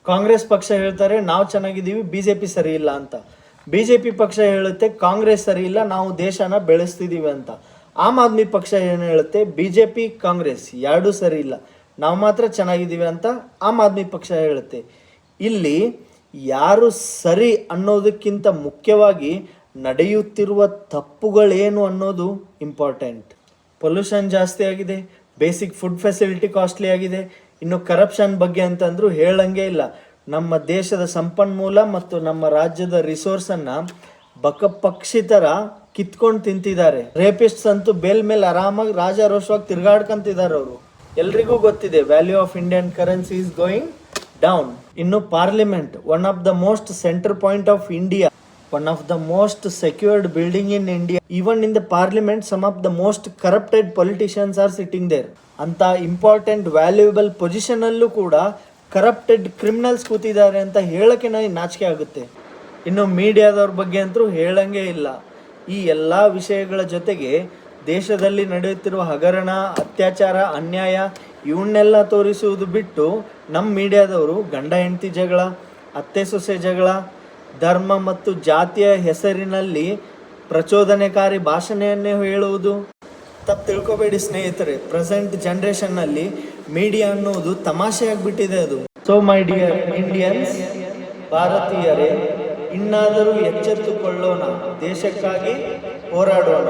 ಕಾಂಗ್ರೆಸ್ ಪಕ್ಷ ಹೇಳ್ತಾರೆ ನಾವು ಚೆನ್ನಾಗಿದ್ದೀವಿ, ಬಿಜೆಪಿ ಸರಿ ಇಲ್ಲ ಅಂತ. ಬಿಜೆಪಿ ಪಕ್ಷ ಹೇಳುತ್ತೆ ಕಾಂಗ್ರೆಸ್ ಸರಿ ಇಲ್ಲ, ನಾವು ದೇಶನ ಬೆಳೆಸ್ತಿದ್ದೀವಿ ಅಂತ. ಆಮ್ ಆದ್ಮಿ ಪಕ್ಷ ಏನು ಹೇಳುತ್ತೆ, ಬಿಜೆಪಿ ಕಾಂಗ್ರೆಸ್ ಎರಡೂ ಸರಿ ಇಲ್ಲ, ನಾವು ಮಾತ್ರ ಚೆನ್ನಾಗಿದ್ದೀವಿ ಅಂತ ಆಮ್ ಆದ್ಮಿ ಪಕ್ಷ ಹೇಳುತ್ತೆ. ಇಲ್ಲಿ ಯಾರು ಸರಿ ಅನ್ನೋದಕ್ಕಿಂತ ಮುಖ್ಯವಾಗಿ ನಡೆಯುತ್ತಿರುವ ತಪ್ಪುಗಳೇನು ಅನ್ನೋದು ಇಂಪಾರ್ಟೆಂಟ್. ಪೊಲ್ಯೂಷನ್ ಜಾಸ್ತಿ ಆಗಿದೆ, ಬೇಸಿಕ್ ಫುಡ್ ಫೆಸಿಲಿಟಿ ಕಾಸ್ಟ್ಲಿ ಆಗಿದೆ, ಇನ್ನು ಕರಪ್ಷನ್ ಬಗ್ಗೆ ಅಂತಂದ್ರೂ ಹೇಳಂಗೆ ಇಲ್ಲ. ನಮ್ಮ ದೇಶದ ಸಂಪನ್ಮೂಲ ಮತ್ತು ನಮ್ಮ ರಾಜ್ಯದ ರಿಸೋರ್ಸನ್ನು ಬಕಪಕ್ಷಿ ಥರ ಕಿತ್ಕೊಂಡು ತಿಂತಿದ್ದಾರೆ. ರೇಪಿಸ್ಟ್ಸ್ ಅಂತೂ ಬೇಲ್ ಮೇಲೆ ಆರಾಮಾಗಿ ರಾಜಾರೋಷವಾಗಿ ತಿರ್ಗಾಡ್ಕೊಂತಿದ್ದಾರೆ ಅವರು. ಎಲ್ರಿಗೂ ಗೊತ್ತಿದೆ value of Indian currency is going down. ಇನ್ನು parliament, one of the most centre point of India, one of the most secured building in India. Even in the parliament, some of the most corrupted politicians are sitting there. ಅಂತ important valuable ಪೊಸಿಷನಲ್ಲೂ ಕೂಡ corrupted criminals ಕೂತಿದ್ದಾರೆ ಅಂತ ಹೇಳೋಕ್ಕೆ ನನಗೆ ನಾಚಿಕೆ ಆಗುತ್ತೆ. ಇನ್ನು ಮೀಡಿಯಾದವ್ರ ಬಗ್ಗೆ ಅಂತೂ ಹೇಳಂಗೆ ಇಲ್ಲ. ಈ ಎಲ್ಲ ವಿಷಯಗಳ ಜೊತೆಗೆ ದೇಶದಲ್ಲಿ ನಡೆಯುತ್ತಿರುವ ಹಗರಣ, ಅತ್ಯಾಚಾರ, ಅನ್ಯಾಯ ಇವನ್ನೆಲ್ಲ ತೋರಿಸುವುದು ಬಿಟ್ಟು ನಮ್ಮ ಮೀಡಿಯಾದವರು ಗಂಡ ಹೆಂಡತಿ ಜಗಳ, ಅತ್ತೆ ಸೊಸೆ ಜಗಳ, ಧರ್ಮ ಮತ್ತು ಜಾತಿಯ ಹೆಸರಿನಲ್ಲಿ ಪ್ರಚೋದನೆಕಾರಿ ಭಾಷಣೆಯನ್ನೇ ಹೇಳುವುದು. ತಪ್ಪು ತಿಳ್ಕೊಬೇಡಿ ಸ್ನೇಹಿತರೆ, ಪ್ರೆಸೆಂಟ್ ಜನ್ರೇಷನ್ನಲ್ಲಿ ಮೀಡಿಯಾ ಅನ್ನೋದು ತಮಾಷೆ ಆಗಿಬಿಟ್ಟಿದೆ ಅದು. ಸೊ ಮೈ ಡಿಯರ್ ಇಂಡಿಯನ್ಸ್, ಭಾರತೀಯರೇ, ಇನ್ನಾದರೂ ಎಚ್ಚೆತ್ತುಕೊಳ್ಳೋಣ, ದೇಶಕ್ಕಾಗಿ ಹೋರಾಡೋಣ.